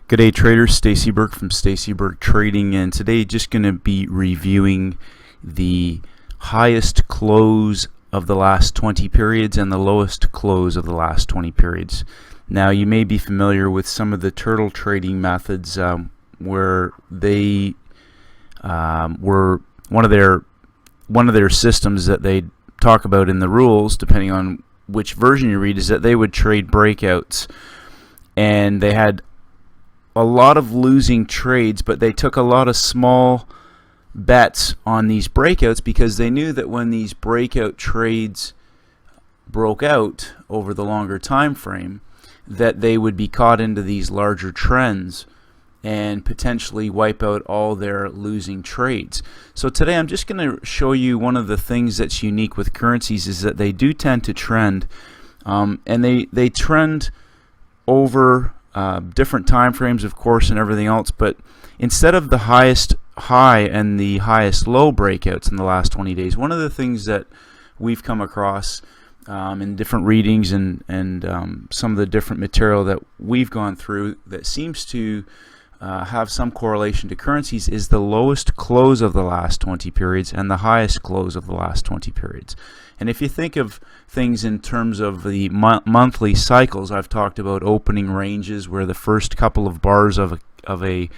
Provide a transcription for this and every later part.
Good day traders, Stacey Burke from Stacey Burke Trading, and today just going to be reviewing the highest close of the last 20 periods and the lowest close of the last 20 periods. Now you may be familiar with some of the turtle trading methods where they were one of their systems that they talk about in the rules, depending on which version you read, is that they would trade breakouts, and they had a lot of losing trades, but they took a lot of small bets on these breakouts because they knew that when these breakout trades broke out over the longer time frame, that they would be caught into these larger trends and potentially wipe out all their losing trades. So today I'm just going to show you one of the things that's unique with currencies is that they do tend to trend, and they trend over different time frames, of course, and everything else, but instead of the highest high and the highest low breakouts in the last 20 days, one of the things that we've come across in different readings and some of the different material that we've gone through that seems to have some correlation to currencies is the lowest close of the last 20 periods and the highest close of the last 20 periods. And if you think of things in terms of the monthly cycles, I've talked about opening ranges where the first couple of bars of the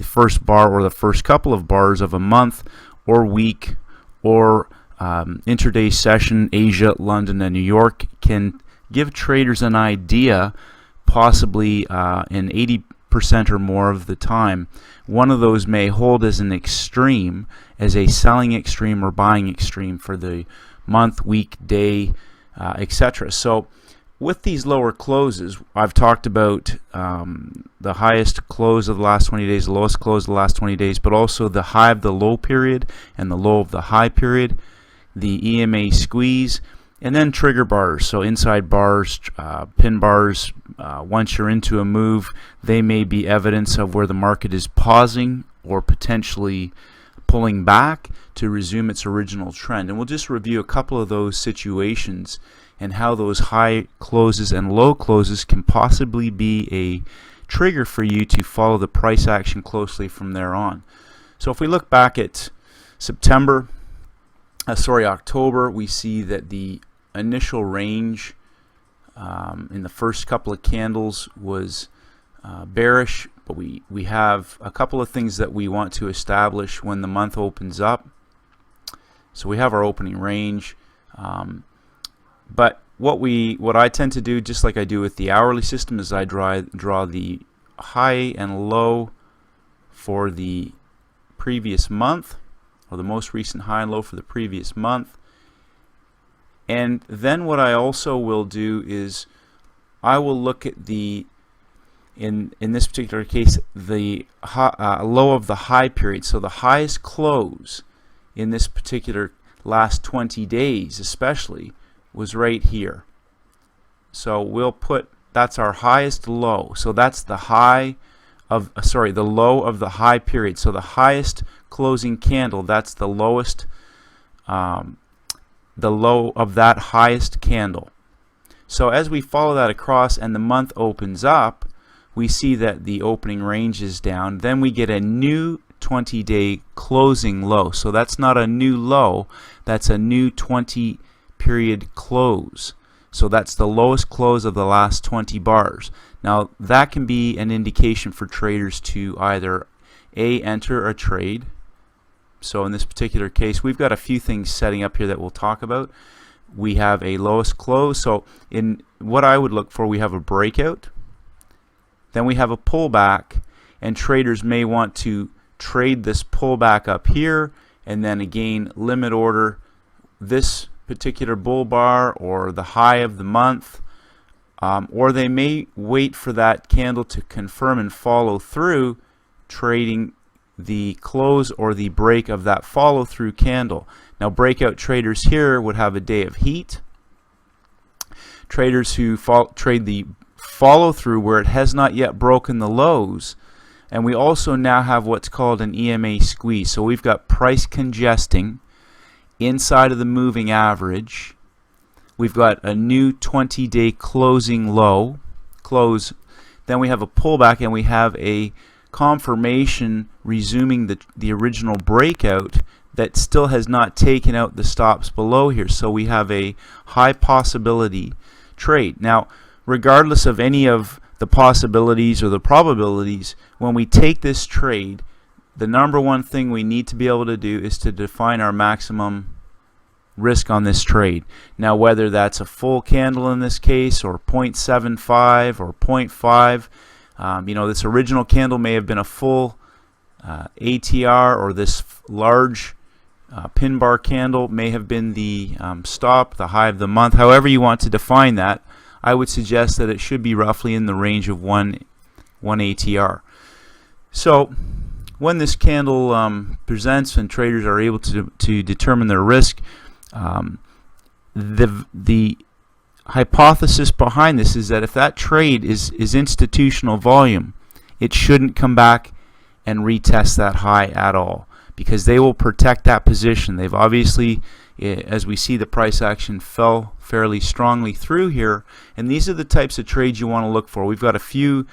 first bar or the first couple of bars of a month or week or intraday session, Asia, London, and New York can give traders an idea, possibly in 80% or more of the time. One of those may hold as an extreme, as a selling extreme or buying extreme for the month, week, day, etc. So with these lower closes, I've talked about the highest close of the last 20 days, the lowest close of the last 20 days, but also the high of the low period and the low of the high period, the Ema Squeeze, and then trigger bars. So inside bars, pin bars, once you're into a move, they may be evidence of where the market is pausing or potentially pulling back to resume its original trend. And we'll just review a couple of those situations and how those high closes and low closes can possibly be a trigger for you to follow the price action closely from there on. So if we look back at October, we see that the initial range in the first couple of candles was bearish, but we have a couple of things that we want to establish when the month opens up. So we have our opening range, but what I tend to do, just like I do with the hourly system, is I draw the high and low for the previous month, or the most recent high and low for the previous month. And then what I also will do is I will look at the in this particular case the low of the high period. So the highest close in this particular last 20 days especially was right here. So we'll put, that's our highest low. So that's the high of the low of the high period. So the highest closing candle, that's the lowest, the low of that highest candle. So as we follow that across and the month opens up, we see that the opening range is down. Then we get a new 20-day closing low. So that's not a new low, that's a new 20 period close. So that's the lowest close of the last 20 bars. Now that can be an indication for traders to either enter a trade. So in this particular case, we've got a few things setting up here that we'll talk about. We have a lowest close. So in what I would look for, we have a breakout, then we have a pullback, and traders may want to trade this pullback up here and then again limit order this particular bull bar or the high of the month, or they may wait for that candle to confirm and follow through, trading the close or the break of that follow through candle. Now breakout traders here would have a day of heat. Traders who trade the follow through where it has not yet broken the lows, and we also now have what's called an Ema Squeeze. So we've got price congesting inside of the moving average. We've got a new 20-day closing low, close then we have a pullback, and we have a confirmation resuming the original breakout that still has not taken out the stops below here. So we have a high possibility trade. Now, regardless of any of the possibilities or the probabilities, when we take this trade, the number one thing we need to be able to do is to define our maximum risk on this trade. Now, whether that's a full candle in this case, or 0.75 or 0.5, you know, this original candle may have been a full ATR, or this large pin bar candle may have been the stop, the high of the month. However you want to define that, I would suggest that it should be roughly in the range of one ATR. So when this candle presents and traders are able to determine their risk, the hypothesis behind this is that if that trade is institutional volume, it shouldn't come back and retest that high at all, because they will protect that position. They've obviously, as we see, the price action fell fairly strongly through here, and these are the types of trades you want to look for. We've got a few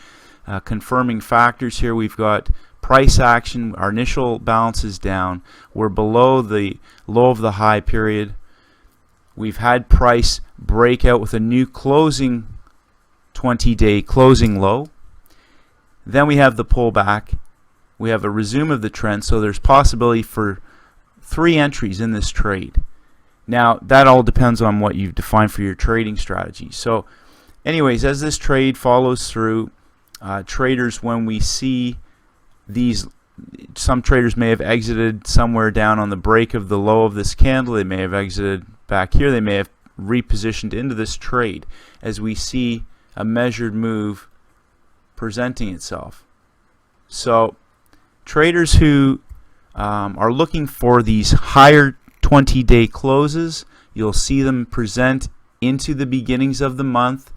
confirming factors here. We've got price action. Our initial balance is down. We're below the low of the high period. We've had price break out with a new closing 20-day closing low. Then we have the pullback. We have a resume of the trend, so there's possibility for 3 entries in this trade. Now, that all depends on what you've defined for your trading strategy. So anyways, as this trade follows through, traders, when we see these, some traders may have exited somewhere down on the break of the low of this candle. They may have exited back here. They may have repositioned into this trade as we see a measured move presenting itself. So traders who are looking for these higher 20-day closes, you'll see them present into the beginnings of the month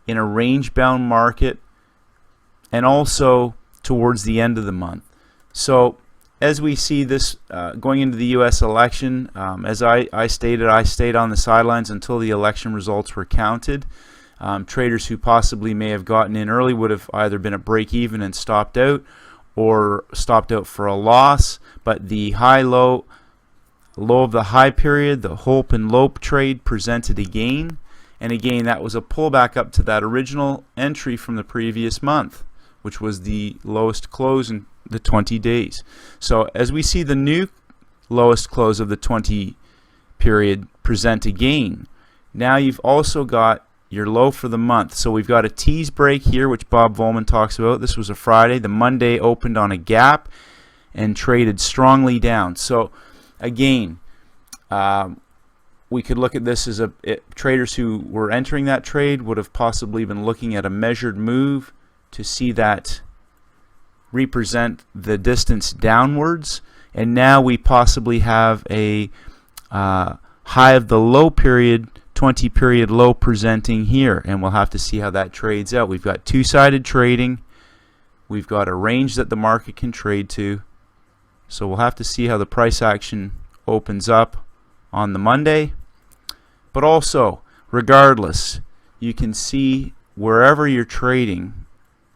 in a range-bound market, and also towards the end of the month. So as we see this going into the U.S. election, as I stayed on the sidelines until the election results were counted. Traders who possibly may have gotten in early would have either been at break even and stopped out, or stopped out for a loss. But the low of the high period, the HOLP and LOHP trade presented again, and again that was a pullback up to that original entry from the previous month, which was the lowest close in the 20 days. So as we see the new lowest close of the 20 period present again, now you've also got your low for the month. So we've got a tease break here, which Bob Volman talks about. This was a Friday. The Monday opened on a gap and traded strongly down. So again, we could look at this as traders who were entering that trade would have possibly been looking at a measured move to see that represent the distance downwards, and now we possibly have a high of the low period, 20 period low presenting here, and we'll have to see how that trades out. We've got two-sided trading. We've got a range that the market can trade to, so we'll have to see how the price action opens up on the Monday. But also, regardless, you can see wherever you're trading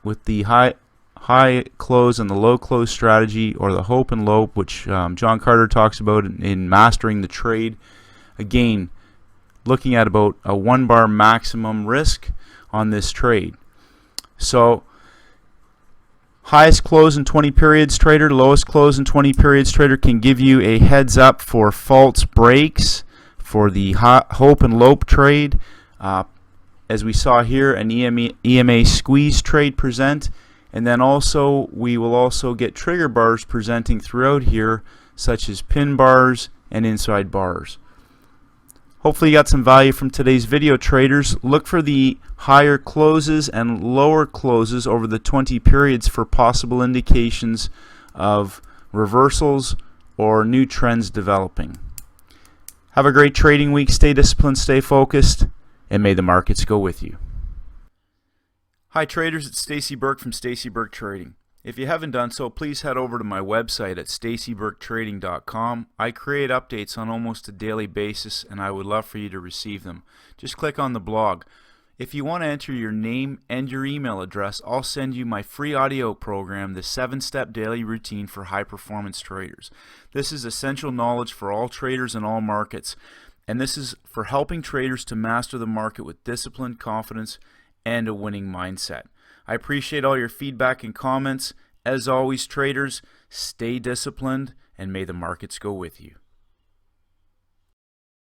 with the high close and the low close strategy, or the HOLP and LOHP, which John Carter talks about in Mastering the Trade. Again, looking at about a 1 bar maximum risk on this trade. So highest close in 20 periods trader, lowest close in 20 periods trader can give you a heads up for false breaks for the HOLP and LOHP trade. As we saw here, an Ema Squeeze trade present, and then also we will also get trigger bars presenting throughout here, such as pin bars and inside bars. Hopefully you got some value from today's video, traders. Look for the higher closes and lower closes over the 20 periods for possible indications of reversals or new trends developing. Have a great trading week. Stay disciplined, stay focused, and may the markets go with you. Hi traders, it's Stacey Burke from Stacey Burke Trading. If you haven't done so, please head over to my website at staceyburketrading.com. I create updates on almost a daily basis, and I would love for you to receive them. Just click on the blog. If you want to enter your name and your email address, I'll send you my free audio program, the 7-Step Daily Routine for High Performance Traders. This is essential knowledge for all traders in all markets, and this is for helping traders to master the market with discipline, confidence, and a winning mindset. I appreciate all your feedback and comments. As always, traders, stay disciplined, and may the markets go with you.